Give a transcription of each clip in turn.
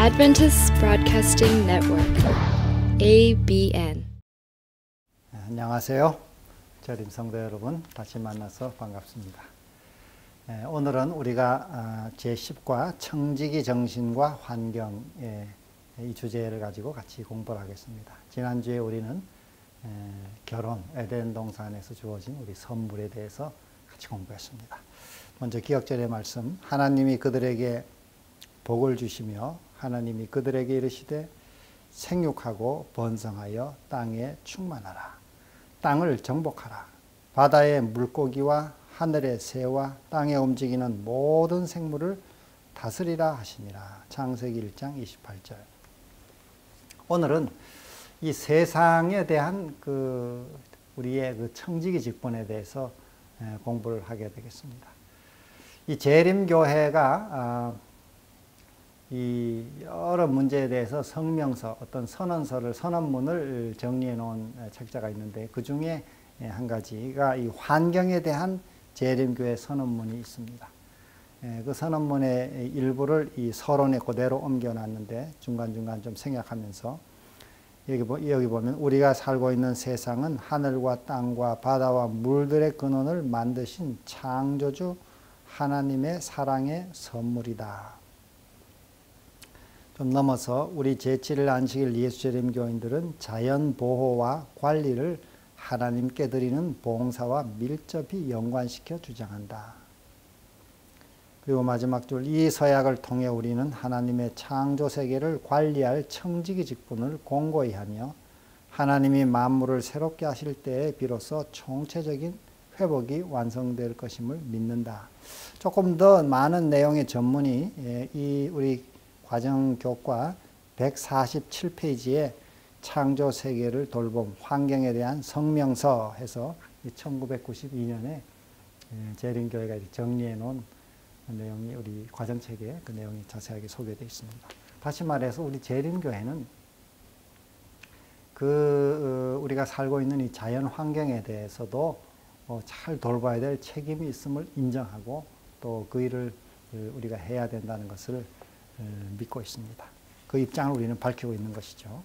Adventist Broadcasting Network, ABN. 안녕하세요. 저림 성도 여러분, 다시 만나서 반갑습니다. 오늘은 우리가 제10과 청지기 정신과 환경의 이 주제를 가지고 같이 공부를 하겠습니다. 지난주에 우리는 결혼, 에덴 동산에서 주어진 우리 선물에 대해서 같이 공부했습니다. 먼저 기억절의 말씀, 하나님이 그들에게 복을 주시며 하나님이 그들에게 이르시되 생육하고 번성하여 땅에 충만하라. 땅을 정복하라. 바다의 물고기와 하늘의 새와 땅에 움직이는 모든 생물을 다스리라 하시니라. 창세기 1장 28절. 오늘은 이 세상에 대한 우리의 청지기 직분에 대해서 공부를 하게 되겠습니다. 이 재림교회가 이 여러 문제에 대해서 성명서, 어떤 선언문을 정리해 놓은 책자가 있는데 그 중에 한 가지가 이 환경에 대한 재림교회 선언문이 있습니다. 그 선언문의 일부를 이 서론에 그대로 옮겨놨는데 중간중간 좀 생략하면서 여기 보면 우리가 살고 있는 세상은 하늘과 땅과 바다와 물들의 근원을 만드신 창조주 하나님의 사랑의 선물이다. 좀 넘어서 우리 제7일 안식일 예수재림 교인들은 자연 보호와 관리를 하나님께 드리는 봉사와 밀접히 연관시켜 주장한다. 그리고 마지막 줄, 이 서약을 통해 우리는 하나님의 창조 세계를 관리할 청지기 직분을 공고히 하며 하나님이 만물을 새롭게 하실 때에 비로소 총체적인 회복이 완성될 것임을 믿는다. 조금 더 많은 내용의 전문이 이 우리 과정교과 147페이지에 창조 세계를 돌봄 환경에 대한 성명서 해서 1992년에 재림교회가 정리해 놓은 내용이 우리 과정책에 그 내용이 자세하게 소개되어 있습니다. 다시 말해서 우리 재림교회는 우리가 살고 있는 이 자연 환경에 대해서도 잘 돌봐야 될 책임이 있음을 인정하고 또 그 일을 우리가 해야 된다는 것을 믿고 있습니다. 그 입장을 우리는 밝히고 있는 것이죠.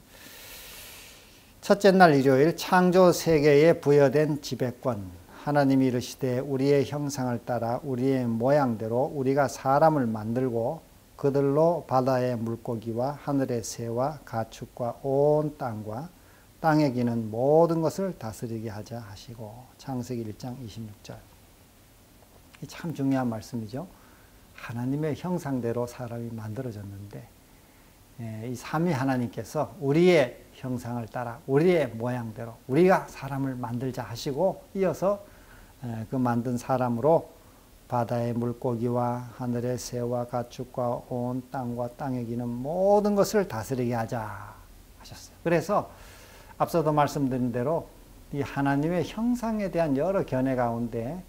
첫째 날 일요일 창조 세계에 부여된 지배권. 하나님이 이르시되 우리의 형상을 따라 우리의 모양대로 우리가 사람을 만들고 그들로 바다의 물고기와 하늘의 새와 가축과 온 땅과 땅에 기는 모든 것을 다스리게 하자 하시고. 창세기 1장 26절. 이 참 중요한 말씀이죠. 하나님의 형상대로 사람이 만들어졌는데 이 삼위 하나님께서 우리의 형상을 따라 우리의 모양대로 우리가 사람을 만들자 하시고 이어서 그 만든 사람으로 바다의 물고기와 하늘의 새와 가축과 온 땅과 땅에 기는 모든 것을 다스리게 하자 하셨어요. 그래서 앞서도 말씀드린 대로 이 하나님의 형상에 대한 여러 견해 가운데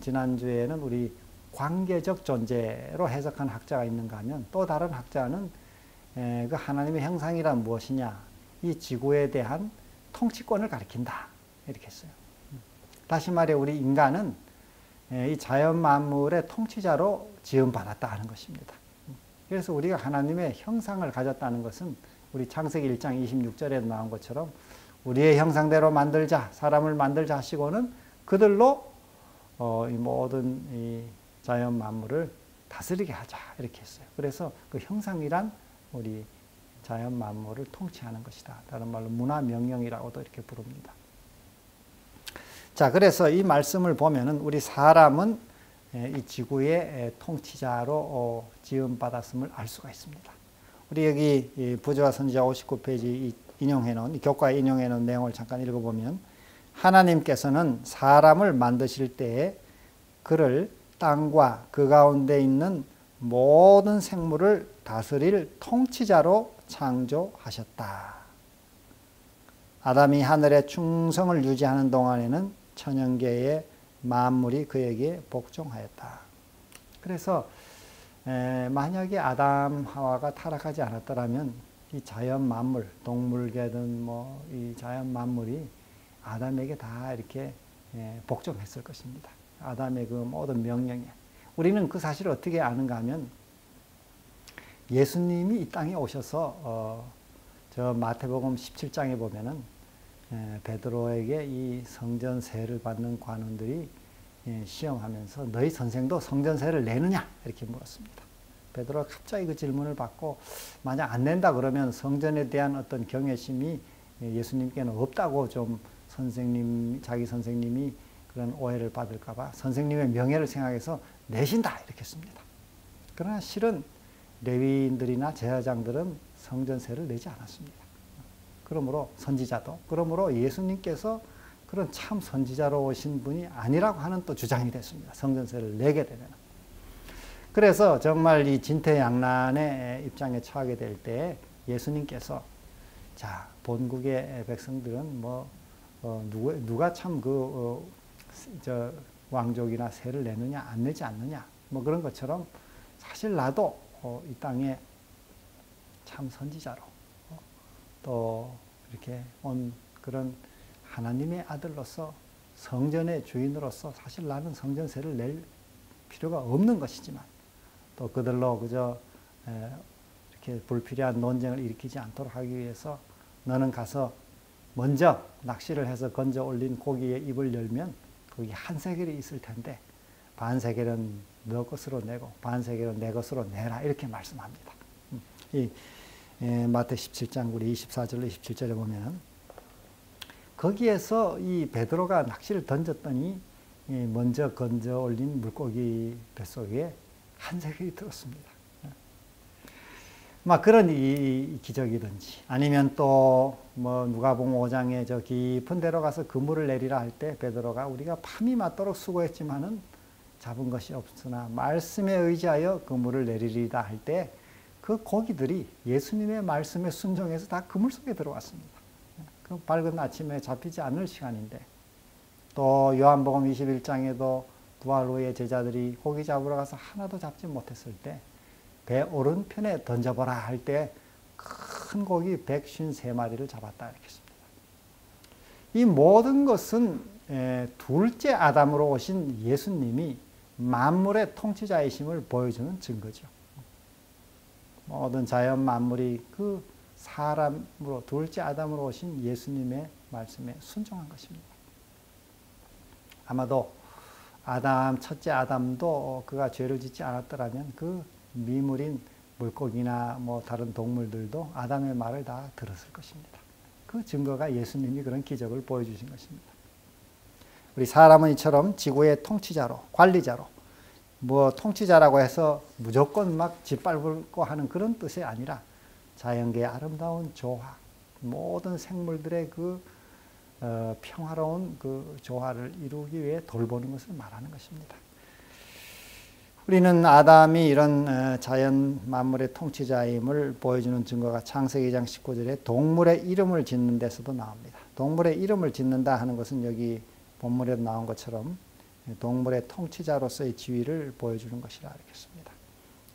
지난주에는 우리 관계적 존재로 해석한 학자가 있는가 하면 또 다른 학자는 그 하나님의 형상이란 무엇이냐, 이 지구에 대한 통치권을 가리킨다 이렇게 했어요. 다시 말해 우리 인간은 이 자연 만물의 통치자로 지음받았다 하는 것입니다. 그래서 우리가 하나님의 형상을 가졌다는 것은 우리 창세기 1장 26절에 나온 것처럼 우리의 형상대로 만들자, 사람을 만들자 하시고는 그들로 이 모든 이 자연 만물을 다스리게 하자 이렇게 했어요. 그래서 그 형상이란 우리 자연 만물을 통치하는 것이다. 다른 말로 문화 명령이라고도 이렇게 부릅니다. 자, 그래서 이 말씀을 보면은 우리 사람은 이 지구의 통치자로 지음받았음을 알 수가 있습니다. 우리 여기 부조와 선지자 59페이지 인용해 놓은 교과에 인용해 놓은 내용을 잠깐 읽어보면 하나님께서는 사람을 만드실 때에 그를 땅과 그 가운데 있는 모든 생물을 다스릴 통치자로 창조하셨다. 아담이 하늘의 충성을 유지하는 동안에는 천연계의 만물이 그에게 복종하였다. 그래서 만약에 아담 하와가 타락하지 않았더라면 이 자연 만물, 동물계든 이 자연 만물이 아담에게 다 이렇게 복종했을 것입니다. 아담의 그 모든 명령에. 우리는 그 사실을 어떻게 아는가 하면 예수님이 이 땅에 오셔서 저 마태복음 17장에 보면은 베드로에게 이 성전세를 받는 관원들이 시험하면서 너희 선생도 성전세를 내느냐 이렇게 물었습니다. 베드로가 갑자기 그 질문을 받고 만약 안 낸다 그러면 성전에 대한 어떤 경외심이 예수님께는 없다고 좀 자기 선생님이 그런 오해를 받을까 봐 선생님의 명예를 생각해서 내신다 이렇게 했습니다. 그러나 실은 레위인들이나 제사장들은 성전세를 내지 않았습니다. 그러므로 그러므로 예수님께서 그런 참 선지자로 오신 분이 아니라고 하는 또 주장이 됐습니다. 성전세를 내게 되면. 그래서 정말 이 진퇴양난의 입장에 처하게 될 때 예수님께서 자, 본국의 백성들은 누가 참 왕족이나 세를 내느냐 안 내지 않느냐 그런 것처럼 사실 나도 이 땅에 참 선지자로 또 이렇게 온 그런 하나님의 아들로서 성전의 주인으로서 사실 나는 성전세를 낼 필요가 없는 것이지만 또 그들로 그저 이렇게 불필요한 논쟁을 일으키지 않도록 하기 위해서 너는 가서 먼저 낚시를 해서 건져 올린 고기의 입을 열면 거기 한 세겔이 있을 텐데 반 세겔은 너 것으로 내고 반 세겔은 내 것으로 내라 이렇게 말씀합니다. 이 마태 17장 우리 24절로 27절에 보면은 거기에서 이 베드로가 낚시를 던졌더니 먼저 건져 올린 물고기 뱃속에 한 세겔이 들었습니다. 막 그런 이 기적이든지 아니면 또 누가복음 5장에 저 깊은 데로 가서 그물을 내리라 할 때 베드로가 우리가 밤이 맞도록 수고했지만은 잡은 것이 없으나 말씀에 의지하여 그물을 내리리다 할 때 그 고기들이 예수님의 말씀에 순종해서 다 그물 속에 들어왔습니다. 그 밝은 아침에 잡히지 않을 시간인데 또 요한복음 21장에도 부활 후에 제자들이 고기 잡으러 가서 하나도 잡지 못했을 때 배 오른편에 던져보라 할 때 큰 고기 153마리를 잡았다 이렇게 했습니다. 이 모든 것은 둘째 아담으로 오신 예수님이 만물의 통치자이심을 보여주는 증거죠. 모든 자연 만물이 그 사람으로 둘째 아담으로 오신 예수님의 말씀에 순종한 것입니다. 아마도 첫째 아담도 그가 죄를 짓지 않았더라면 그 미물인 물고기나 다른 동물들도 아담의 말을 다 들었을 것입니다. 그 증거가 예수님이 그런 기적을 보여주신 것입니다. 우리 사람은 이처럼 지구의 통치자로, 관리자로, 통치자라고 해서 무조건 막 짓밟고 하는 그런 뜻이 아니라 자연계의 아름다운 조화, 모든 생물들의 그 평화로운 그 조화를 이루기 위해 돌보는 것을 말하는 것입니다. 우리는 아담이 이런 자연 만물의 통치자임을 보여주는 증거가 창세기 2장 19절에 동물의 이름을 짓는 데서도 나옵니다. 동물의 이름을 짓는다 하는 것은 여기 본문에 나온 것처럼 동물의 통치자로서의 지위를 보여주는 것이라 하겠습니다.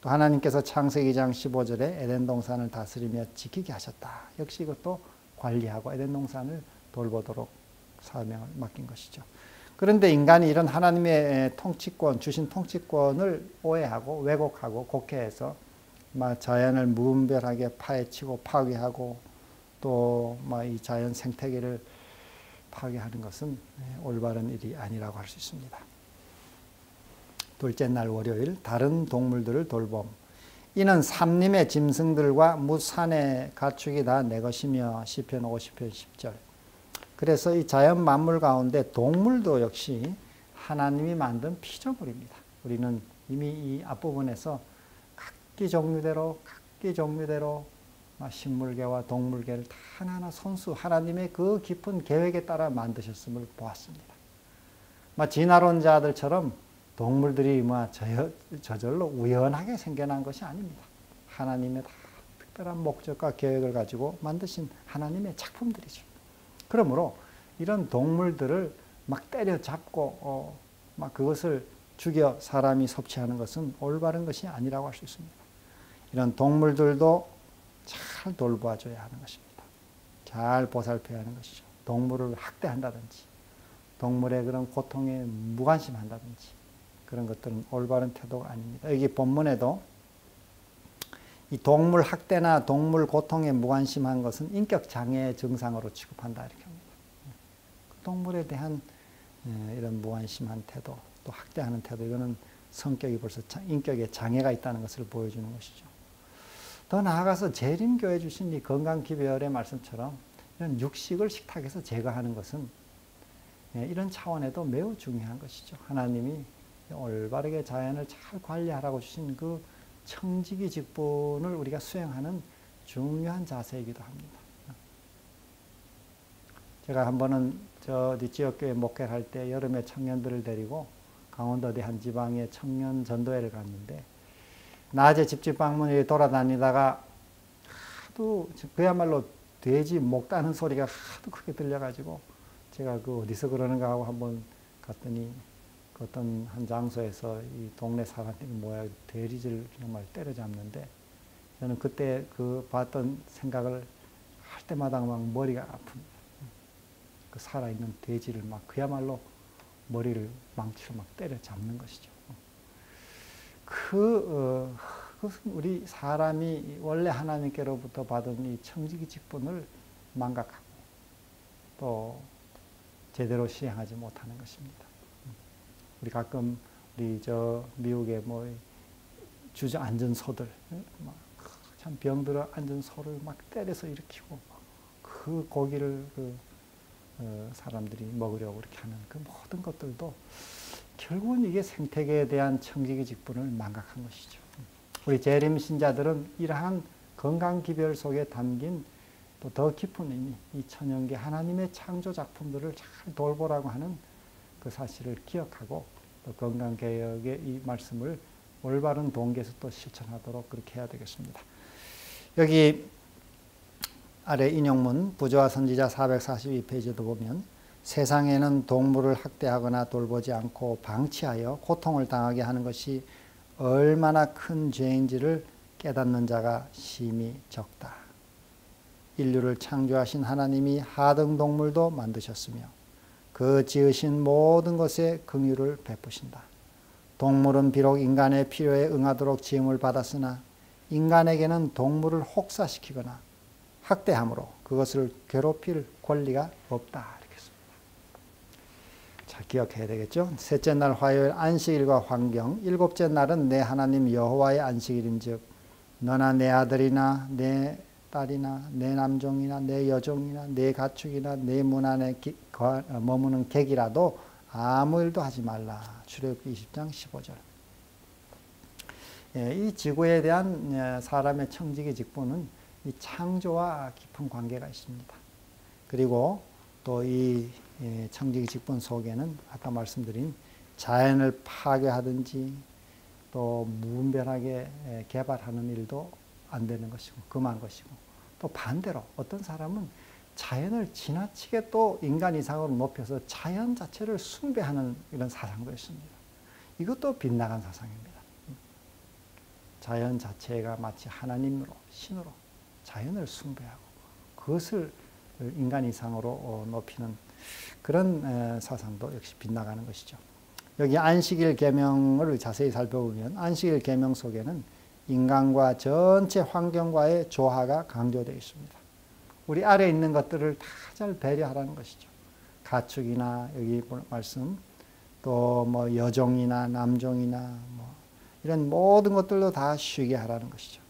또 하나님께서 창세기 2장 15절에 에덴 동산을 다스리며 지키게 하셨다. 역시 이것도 관리하고 에덴 동산을 돌보도록 사명을 맡긴 것이죠. 그런데 인간이 이런 하나님의 주신 통치권을 오해하고 왜곡하고 곡해해서 자연을 무분별하게 파헤치고 파괴하고 또 이 자연 생태계를 파괴하는 것은 올바른 일이 아니라고 할 수 있습니다. 둘째 날 월요일 다른 동물들을 돌봄. 이는 삼림의 짐승들과 무산의 가축이 다 내 것이며 시편 50편 10절. 그래서 이 자연 만물 가운데 동물도 역시 하나님이 만든 피조물입니다. 우리는 이미 이 앞부분에서 각기 종류대로 식물계와 동물계를 다 하나하나 하나님의 그 깊은 계획에 따라 만드셨음을 보았습니다. 진화론자들처럼 동물들이 저절로 우연하게 생겨난 것이 아닙니다. 하나님의 다 특별한 목적과 계획을 가지고 만드신 하나님의 작품들이죠. 그러므로 이런 동물들을 때려잡고 그것을 죽여 사람이 섭취하는 것은 올바른 것이 아니라고 할 수 있습니다. 이런 동물들도 잘 돌봐줘야 하는 것입니다. 잘 보살펴야 하는 것이죠. 동물을 학대한다든지 동물의 그런 고통에 무관심한다든지 그런 것들은 올바른 태도가 아닙니다. 여기 본문에도 이 동물 학대나 동물 고통에 무관심한 것은 인격 장애의 증상으로 취급한다 이렇게 합니다. 동물에 대한 이런 무관심한 태도, 또 학대하는 태도, 이거는 성격이 벌써 인격에 장애가 있다는 것을 보여주는 것이죠. 더 나아가서 재림교회 주신 이 건강기별의 말씀처럼 이런 육식을 식탁에서 제거하는 것은 이런 차원에도 매우 중요한 것이죠. 하나님이 올바르게 자연을 잘 관리하라고 주신 그 청지기 직분을 우리가 수행하는 중요한 자세이기도 합니다. 제가 한 번은 어디 지역교회 목회를 할 때 여름에 청년들을 데리고 강원도 어디 한 지방에 청년 전도회를 갔는데 낮에 집집 방문에 돌아다니다가 하도 그야말로 돼지 목 따는 소리가 하도 크게 들려가지고 제가 그 어디서 그러는가 하고 한번 갔더니 그 어떤 한 장소에서 이 동네 사람들이 뭐야 돼지를 정말 때려잡는데 저는 그때 그 봤던 생각을 할 때마다 막 머리가 아픕니다. 그 살아있는 돼지를 막 그야말로 머리를 망치로 막 때려잡는 것이죠. 그것은 우리 사람이 원래 하나님께로부터 받은 이 청지기 직분을 망각하고 또 제대로 시행하지 못하는 것입니다. 우리 가끔 우리 미국의 뭐 주저앉은 소들, 참 병들어 앉은 소를 막 때려서 일으키고 그 고기를 사람들이 먹으려고 그렇게 하는 그 모든 것들도 결국은 이게 생태계에 대한 청지기 직분을 망각한 것이죠. 우리 재림 신자들은 이러한 건강기별 속에 담긴 또 더 깊은 의미, 이 천연계 하나님의 창조 작품들을 잘 돌보라고 하는 그 사실을 기억하고 또 건강개혁의 이 말씀을 올바른 동기에서 또 실천하도록 그렇게 해야 되겠습니다. 여기 아래 인용문 부조화 선지자 442페이지도 보면 세상에는 동물을 학대하거나 돌보지 않고 방치하여 고통을 당하게 하는 것이 얼마나 큰 죄인지를 깨닫는 자가 심히 적다. 인류를 창조하신 하나님이 하등 동물도 만드셨으며 그 지으신 모든 것에 긍휼을 베푸신다. 동물은 비록 인간의 필요에 응하도록 지음을 받았으나 인간에게는 동물을 혹사시키거나 학대함으로 그것을 괴롭힐 권리가 없다. 이렇게 씁니다. 자, 기억해야 되겠죠? 셋째 날 화요일 안식일과 환경, 일곱째 날은 내 하나님 여호와의 안식일인즉 너나 내 아들이나 내 딸이나 내 남종이나 내 여종이나 내 가축이나 내 문 안에 머무는 객이라도 아무 일도 하지 말라. 출애굽기 20장 15절. 이 지구에 대한 사람의 청지기 직분은 이 창조와 깊은 관계가 있습니다. 그리고 또 이 청지기 직분 속에는 아까 말씀드린 자연을 파괴하든지 또 무분별하게 개발하는 일도 안 되는 것이고 금한 것이고 또 반대로 어떤 사람은 자연을 지나치게 또 인간 이상으로 높여서 자연 자체를 숭배하는 이런 사상도 있습니다. 이것도 빗나간 사상입니다. 자연 자체가 마치 하나님으로 신으로 자연을 숭배하고 그것을 인간 이상으로 높이는 그런 사상도 역시 빗나가는 것이죠. 여기 안식일 계명을 자세히 살펴보면 안식일 계명 속에는 인간과 전체 환경과의 조화가 강조되어 있습니다. 우리 아래에 있는 것들을 다 잘 배려하라는 것이죠. 가축이나 여기 말씀 또 뭐 여종이나 남종이나 뭐 이런 모든 것들도 다 쉬게 하라는 것이죠.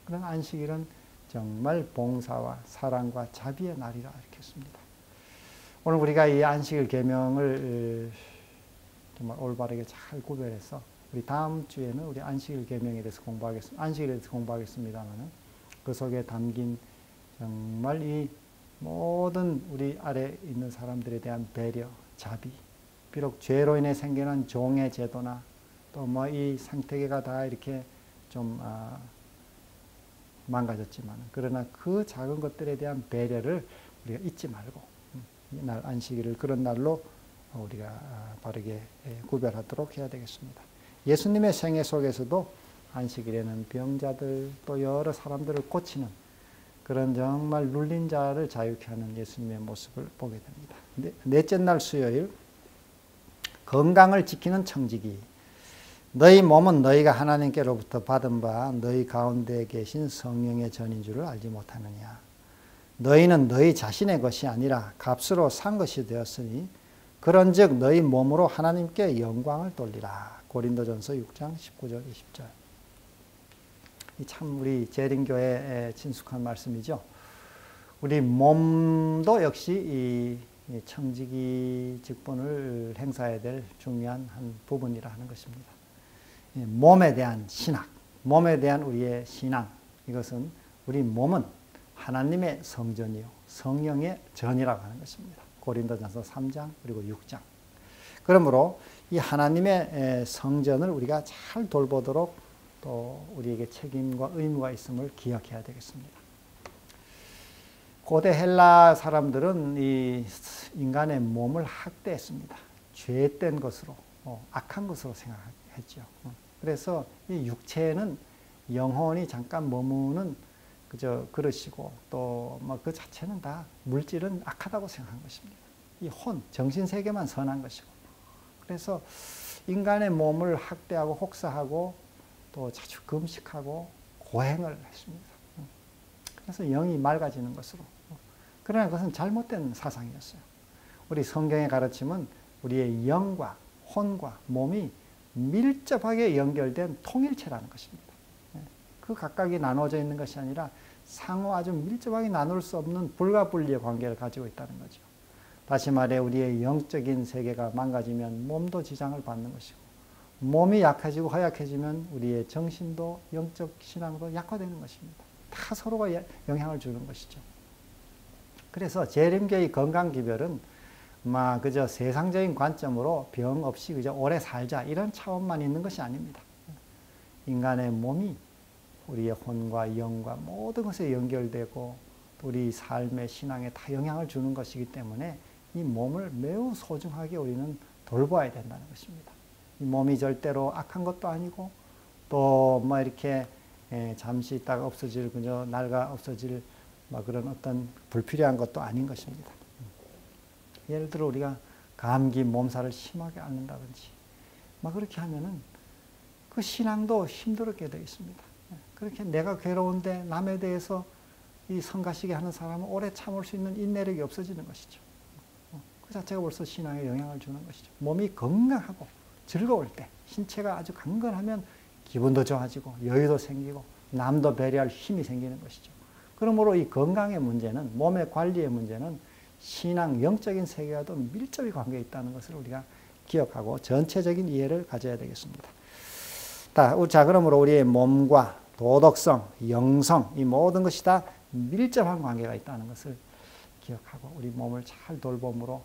그런 안식일은 정말 봉사와 사랑과 자비의 날이라 이렇게 했습니다. 오늘 우리가 이 안식일 계명을 정말 올바르게 잘 구별해서 우리 다음 주에는 우리 안식일 계명에 대해서 공부하겠습니다. 안식일에 대해서 공부하겠습니다만은 그 속에 담긴 정말 이 모든 우리 아래 있는 사람들에 대한 배려, 자비, 비록 죄로 인해 생겨난 종의 제도나 또 뭐 이 생태계가 다 이렇게 좀 망가졌지만 그러나 그 작은 것들에 대한 배려를 우리가 잊지 말고 이날 안식일을 그런 날로 우리가 바르게 구별하도록 해야 되겠습니다. 예수님의 생애 속에서도 안식일에는 병자들 또 여러 사람들을 고치는 그런 정말 눌린 자를 자유케 하는 예수님의 모습을 보게 됩니다. 넷째 날 수요일 건강을 지키는 청지기. 너희 몸은 너희가 하나님께로부터 받은 바 너희 가운데 계신 성령의 전인 줄을 알지 못하느냐. 너희는 너희 자신의 것이 아니라 값으로 산 것이 되었으니 그런즉 너희 몸으로 하나님께 영광을 돌리라. 고린도전서 6장 19절 20절. 참 우리 재림교회에 친숙한 말씀이죠. 우리 몸도 역시 이 청지기 직분을 행사해야 될 중요한 한 부분이라 하는 것입니다. 몸에 대한 신학, 몸에 대한 우리의 신앙, 이것은 우리 몸은 하나님의 성전이요 성령의 전이라고 하는 것입니다. 고린도전서 3장 그리고 6장. 그러므로 이 하나님의 성전을 우리가 잘 돌보도록 또 우리에게 책임과 의무가 있음을 기억해야 되겠습니다. 고대 헬라 사람들은 이 인간의 몸을 학대했습니다. 죄된 것으로, 악한 것으로 생각했죠. 그래서 이 육체는 영혼이 잠깐 머무는 그저 그릇이고 또 뭐 그 자체는 다 물질은 악하다고 생각한 것입니다. 이 정신 세계만 선한 것이고. 그래서 인간의 몸을 학대하고 혹사하고 또 자주 금식하고 고행을 했습니다. 그래서 영이 맑아지는 것으로. 그러나 그것은 잘못된 사상이었어요. 우리 성경의 가르침은 우리의 영과 혼과 몸이 밀접하게 연결된 통일체라는 것입니다. 그 각각이 나눠져 있는 것이 아니라 상호 아주 밀접하게 나눌 수 없는 불가분리의 관계를 가지고 있다는 거죠. 다시 말해 우리의 영적인 세계가 망가지면 몸도 지장을 받는 것이고, 몸이 약해지고 허약해지면 우리의 정신도 영적 신앙도 약화되는 것입니다. 다 서로가 영향을 주는 것이죠. 그래서 재림교의 건강기별은 그저 세상적인 관점으로 병 없이 그저 오래 살자 이런 차원만 있는 것이 아닙니다. 인간의 몸이 우리의 혼과 영과 모든 것에 연결되고 우리 삶의 신앙에 다 영향을 주는 것이기 때문에 이 몸을 매우 소중하게 우리는 돌봐야 된다는 것입니다. 이 몸이 절대로 악한 것도 아니고 또 이렇게 잠시 있다가 없어질 그저 낡아 없어질 그런 어떤 불필요한 것도 아닌 것입니다. 예를 들어 우리가 감기 몸살을 심하게 앓는다든지 그렇게 하면은 그 신앙도 힘들게 되어 있습니다. 그렇게 내가 괴로운데 남에 대해서 이 성가시게 하는 사람은 오래 참을 수 있는 인내력이 없어지는 것이죠. 그 자체가 벌써 신앙에 영향을 주는 것이죠. 몸이 건강하고 즐거울 때, 신체가 아주 강건하면 기분도 좋아지고 여유도 생기고 남도 배려할 힘이 생기는 것이죠. 그러므로 이 건강의 문제는, 몸의 관리의 문제는 신앙, 영적인 세계와도 밀접히 관계가 있다는 것을 우리가 기억하고 전체적인 이해를 가져야 되겠습니다. 자, 그러므로 우리의 몸과 도덕성, 영성, 이 모든 것이 다 밀접한 관계가 있다는 것을 기억하고 우리 몸을 잘 돌봄으로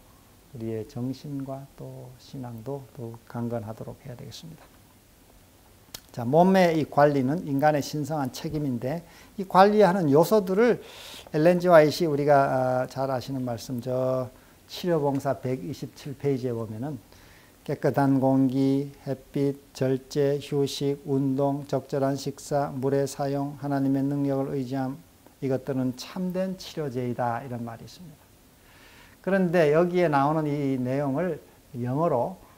우리의 정신과 또 신앙도 더욱 강건하도록 해야 되겠습니다. 자, 몸의 이 관리는 인간의 신성한 책임인데 이 관리하는 요소들을 엘렌 지 화이트이 우리가 잘 아시는 말씀 치료봉사 127페이지에 보면은 깨끗한 공기, 햇빛, 절제, 휴식, 운동, 적절한 식사, 물의 사용, 하나님의 능력을 의지함, 이것들은 참된 치료제이다 이런 말이 있습니다. 그런데 여기에 나오는 이 내용을 영어로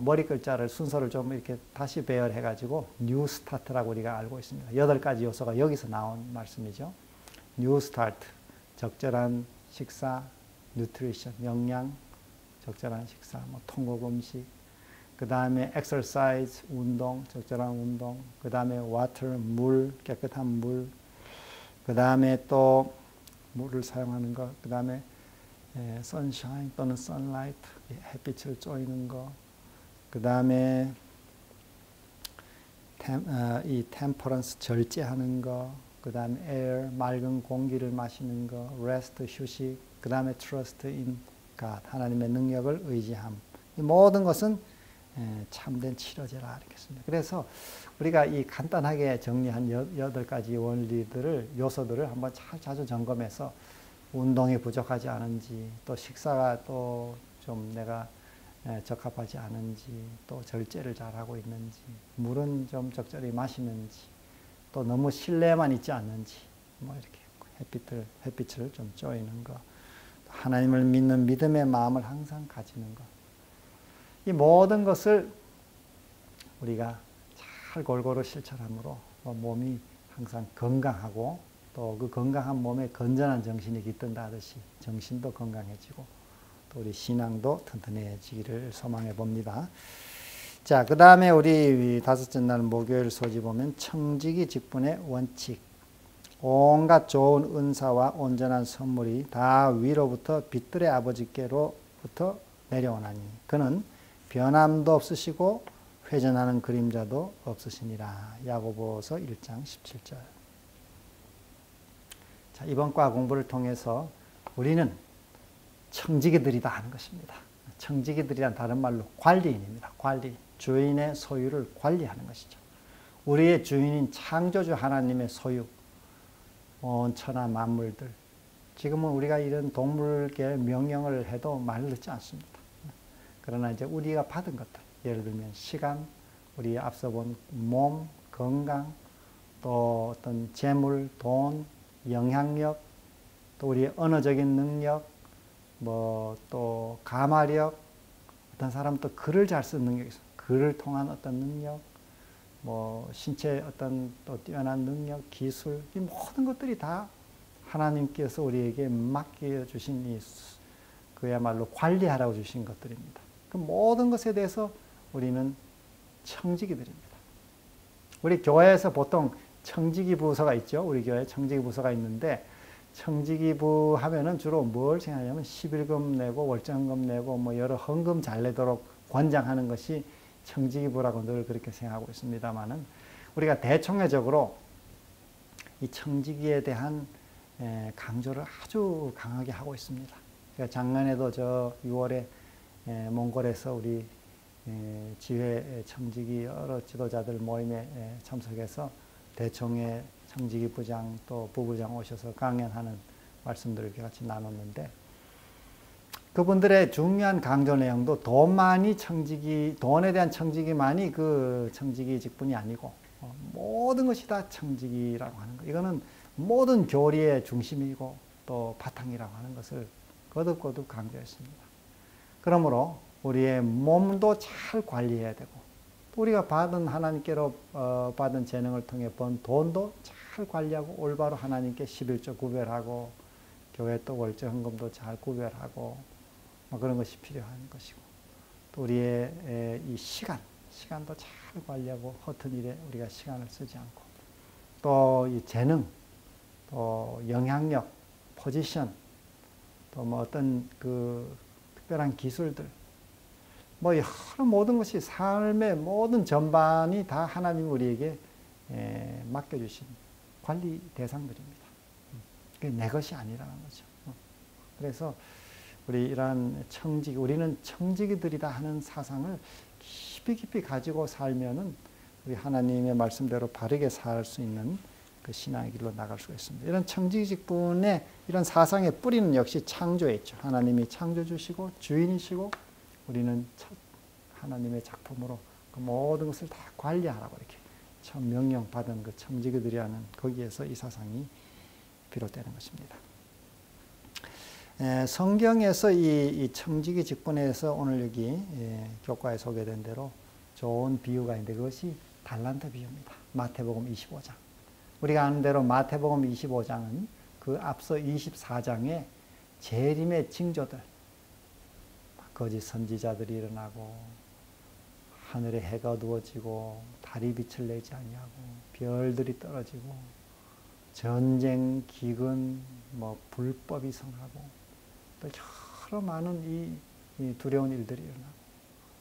머리 글자를 순서를 좀 이렇게 다시 배열해 가지고 뉴 스타트라고 우리가 알고 있습니다. 8가지 요소가 여기서 나온 말씀이죠. 뉴 스타트, 적절한 식사, 뉴트리션, 영양, 적절한 식사, 통곡 음식, 그 다음에 exercise, 운동, 적절한 운동, 그 다음에 water, 물, 깨끗한 물, 그 다음에 또 물을 사용하는 것, 그 다음에 sunshine 또는 sunlight, 햇빛을 쬐는 것, 그 다음에 이 temperance, 절제하는 것, 그 다음에 air, 맑은 공기를 마시는 것, rest, 휴식, 그 다음에 trust in God, 하나님의 능력을 의지함. 이 모든 것은 참된 치료제라 이렇겠습니다. 그래서 우리가 이 간단하게 정리한 8가지 원리들을, 요소들을 한번 자주 점검해서 운동이 부족하지 않은지, 또 식사가 또 좀 내가 적합하지 않은지, 또 절제를 잘하고 있는지, 물은 좀 적절히 마시는지, 또 너무 실내에만 있지 않는지, 이렇게 햇빛을 좀 쬐는 것, 하나님을 믿는 믿음의 마음을 항상 가지는 것, 이 모든 것을 우리가 잘 골고루 실천함으로 몸이 항상 건강하고 또 그 건강한 몸에 건전한 정신이 깃든다 하듯이 정신도 건강해지고 또 우리 신앙도 튼튼해지기를 소망해 봅니다. 자, 그 다음에 우리 다섯째 날 목요일 소지 보면 청지기 직분의 원칙. 온갖 좋은 은사와 온전한 선물이 다 위로부터 빛들의 아버지께로부터 내려오나니 그는 변함도 없으시고 회전하는 그림자도 없으시니라. 야고보서 1장 17절. 자, 이번 과 공부를 통해서 우리는 청지기들이다 하는 것입니다. 청지기들이란 다른 말로 관리인입니다. 관리. 주인의 소유를 관리하는 것이죠. 우리의 주인인 창조주 하나님의 소유, 온 천하 만물들. 지금은 우리가 이런 동물계 명령을 해도 말 듣지 않습니다. 그러나 이제 우리가 받은 것들, 예를 들면 시간, 우리 앞서 본 몸, 건강, 또 어떤 재물, 돈, 영향력, 또 우리의 언어적인 능력, 뭐 또 가마력, 어떤 사람은 또 글을 잘 쓰는 능력이 있어요. 글을 통한 어떤 능력, 뭐 신체 어떤 또 뛰어난 능력, 기술, 이 모든 것들이 다 하나님께서 우리에게 맡겨주신 이 그야말로 관리하라고 주신 것들입니다. 그 모든 것에 대해서 우리는 청지기들입니다. 우리 교회에서 보통 청지기 부서가 있죠. 우리 교회에 청지기 부서가 있는데 청지기부 하면은 주로 뭘 생각하냐면 11금 내고 월정금 내고 뭐 여러 헌금 잘 내도록 권장하는 것이 청지기부라고 늘 그렇게 생각하고 있습니다만은 우리가 대총회적으로 이 청지기에 대한 강조를 아주 강하게 하고 있습니다. 작년에도 저 6월에 몽골에서 우리 지회 청지기 여러 지도자들 모임에 참석해서 대총회 청지기 부장 또 부부장 오셔서 강연하는 말씀들을 같이 나눴는데 그분들의 중요한 강조 내용도 돈에 대한 청지기만이 그 청지기 직분이 아니고 모든 것이 다 청지기라고 하는 거. 이거는 모든 교리의 중심이고 또 바탕이라고 하는 것을 거듭거듭 강조했습니다. 그러므로 우리의 몸도 잘 관리해야 되고 또 우리가 받은 하나님께로 받은 재능을 통해 번 돈도 잘 관리하고 올바로 하나님께 11조 구별하고 교회 또 월정 헌금도 잘 구별하고 그런 것이 필요한 것이고 또 우리의 이 시간도 잘 관리하고 허튼 일에 우리가 시간을 쓰지 않고 또 이 재능, 또 영향력, 포지션, 또 뭐 어떤 그 특별한 기술들, 뭐 여러 모든 것이 삶의 모든 전반이 다 하나님 우리에게 맡겨주신 관리 대상들입니다. 그게 내 것이 아니라는 거죠. 그래서 우리는 청지기들이다 하는 사상을 깊이 가지고 살면은 우리 하나님의 말씀대로 바르게 살 수 있는 그 신앙의 길로 나갈 수가 있습니다. 이런 청지기 직분의 이런 사상의 뿌리는 역시 창조에 있죠. 하나님이 창조 주시고 주인이시고 우리는 하나님의 작품으로 그 모든 것을 다 관리하라고 이렇게 처음 명령받은 그 청지기들이라는 거기에서 이 사상이 비롯되는 것입니다. 성경에서 이 청지기 직분에서 오늘 여기 교과에 소개된 대로 좋은 비유가 있는데 그것이 달란트 비유입니다. 마태복음 25장. 우리가 아는 대로 마태복음 25장은 그 앞서 24장의 재림의 징조들, 거짓 선지자들이 일어나고 하늘에 해가 어두워지고 달이 빛을 내지 아니하고 별들이 떨어지고 전쟁, 기근, 뭐 불법이 성하고 또 여러 많은 이 두려운 일들이 일어나고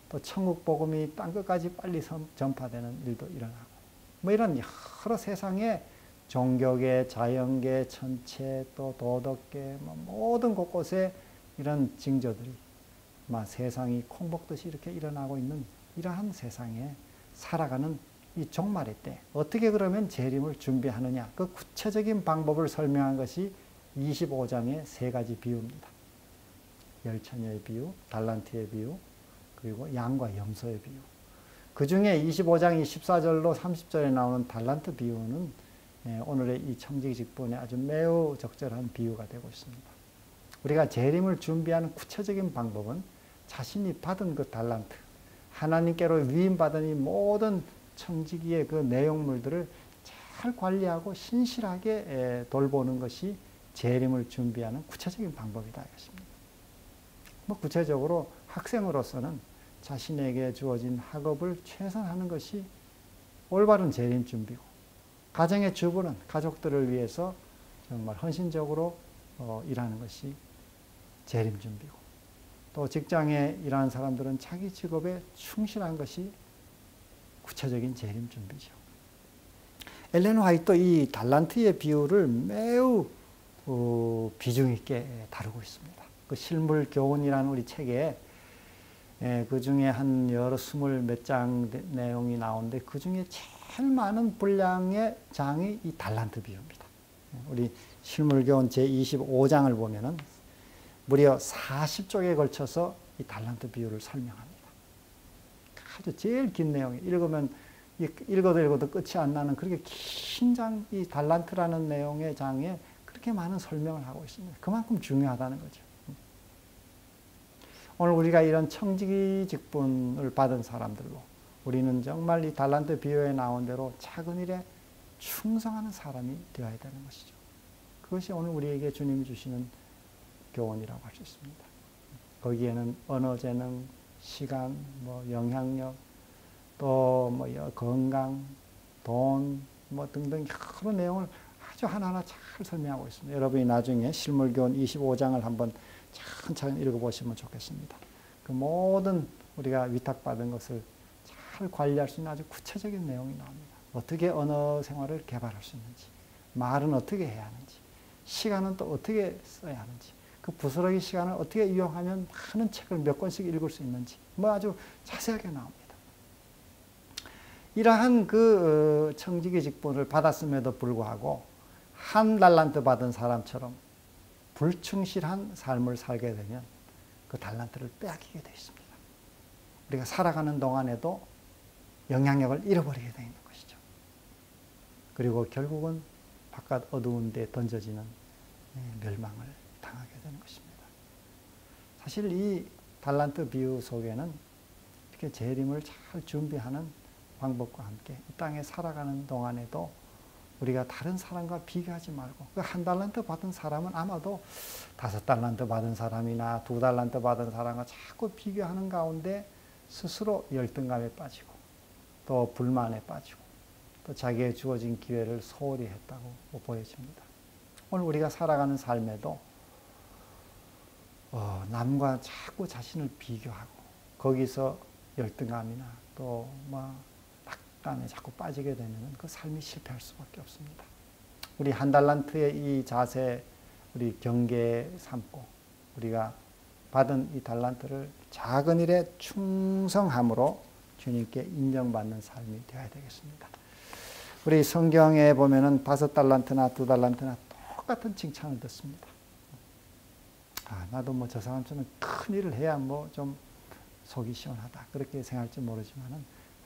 또 천국 복음이 땅끝까지 빨리 전파되는 일도 일어나고 뭐 이런 여러 세상의 종교계, 자연계, 천체, 또 도덕계 뭐 모든 곳곳에 이런 징조들이 막 세상이 콩복듯이 이렇게 일어나고 있는 이러한 세상에 살아가는 이 종말의 때 어떻게 그러면 재림을 준비하느냐 그 구체적인 방법을 설명한 것이 25장의 세 가지 비유입니다. 열처녀의 비유, 달란트의 비유, 그리고 양과 염소의 비유. 그 중에 25장 24절로 30절에 나오는 달란트 비유는 오늘의 이 청지기 직분에 아주 매우 적절한 비유가 되고 있습니다. 우리가 재림을 준비하는 구체적인 방법은 자신이 받은 그 달란트, 하나님께로 위임받은 이 모든 청지기의 그 내용물들을 잘 관리하고 신실하게 돌보는 것이 재림을 준비하는 구체적인 방법이다 이것입니다. 뭐 구체적으로 학생으로서는 자신에게 주어진 학업을 최선하는 것이 올바른 재림 준비고, 가정의 주부는 가족들을 위해서 정말 헌신적으로 일하는 것이 재림 준비고, 또 직장에 일하는 사람들은 자기 직업에 충실한 것이 구체적인 재림 준비죠. 엘렌 화이트도 이 달란트의 비유를 매우 비중 있게 다루고 있습니다. 그 실물 교훈이라는 우리 책에 그 중에 한 여러 20몇 장 내용이 나오는데 그 중에 제일 많은 분량의 장이 이 달란트 비유입니다. 우리 실물교훈 제25장을 보면은 무려 40쪽에 걸쳐서 이 달란트 비유를 설명합니다. 아주 제일 긴 내용이 읽으면 읽어도 끝이 안 나는 그렇게 긴 장, 이 달란트라는 내용의 장에 그렇게 많은 설명을 하고 있습니다. 그만큼 중요하다는 거죠. 오늘 우리가 이런 청지기 직분을 받은 사람들로 우리는 정말 이 달란트 비유에 나온 대로 작은 일에 충성하는 사람이 되어야 되는 것이죠. 그것이 오늘 우리에게 주님이 주시는 교훈이라고 할 수 있습니다. 거기에는 언어 재능, 시간, 영향력, 또 건강, 돈, 등등 여러 내용을 아주 하나하나 잘 설명하고 있습니다. 여러분이 나중에 실물교훈 25장을 한번 천천히 읽어보시면 좋겠습니다. 그 모든 우리가 위탁받은 것을 잘 관리할 수 있는 아주 구체적인 내용이 나옵니다. 어떻게 언어 생활을 개발할 수 있는지, 말은 어떻게 해야 하는지, 시간은 또 어떻게 써야 하는지, 그 부스러기 시간을 어떻게 이용하면 많은 책을 몇 권씩 읽을 수 있는지, 아주 자세하게 나옵니다. 이러한 그 청지기 직분을 받았음에도 불구하고 한 달란트 받은 사람처럼 불충실한 삶을 살게 되면 그 달란트를 빼앗기게 되어 있습니다. 우리가 살아가는 동안에도 영향력을 잃어버리게 되어 있는 것이죠. 그리고 결국은 바깥 어두운 데 던져지는 멸망을 당하게 되는 것입니다. 사실 이 달란트 비유 속에는 이렇게 재림을 잘 준비하는 방법과 함께 이 땅에 살아가는 동안에도 우리가 다른 사람과 비교하지 말고, 그 한 달란트 받은 사람은 아마도 5달란트 받은 사람이나 2달란트 받은 사람과 자꾸 비교하는 가운데 스스로 열등감에 빠지고, 또 불만에 빠지고, 또 자기의 주어진 기회를 소홀히 했다고 보여집니다. 오늘 우리가 살아가는 삶에도 남과 자꾸 자신을 비교하고, 거기서 열등감이나 또 낙담에 자꾸 빠지게 되면 그 삶이 실패할 수밖에 없습니다. 우리 한 달란트의 이 자세, 우리 경계에 삼고 우리가 받은 이 달란트를 작은 일에 충성함으로 주님께 인정받는 삶이 되어야 되겠습니다. 우리 성경에 보면은 5달란트나 2달란트나 똑같은 칭찬을 듣습니다. 나도 저 사람처럼 큰 일을 해야 좀 속이 시원하다, 그렇게 생각할지 모르지만은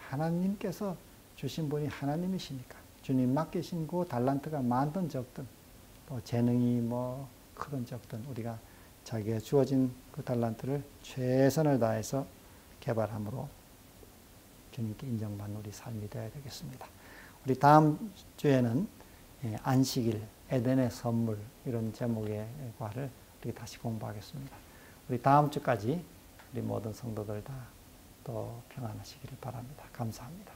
하나님께서 주신 분이 하나님이시니까 주님 맡기신 그 달란트가 많든 적든, 또 재능이 크든 적든 우리가 자기가 주어진 그 달란트를 최선을 다해서 개발함으로 주님께 인정받는 우리 삶이 되어야 되겠습니다. 우리 다음 주에는 안식일, 에덴의 선물, 이런 제목의 과를 우리 다시 공부하겠습니다. 우리 다음 주까지 우리 모든 성도들 다 또 평안하시기를 바랍니다. 감사합니다.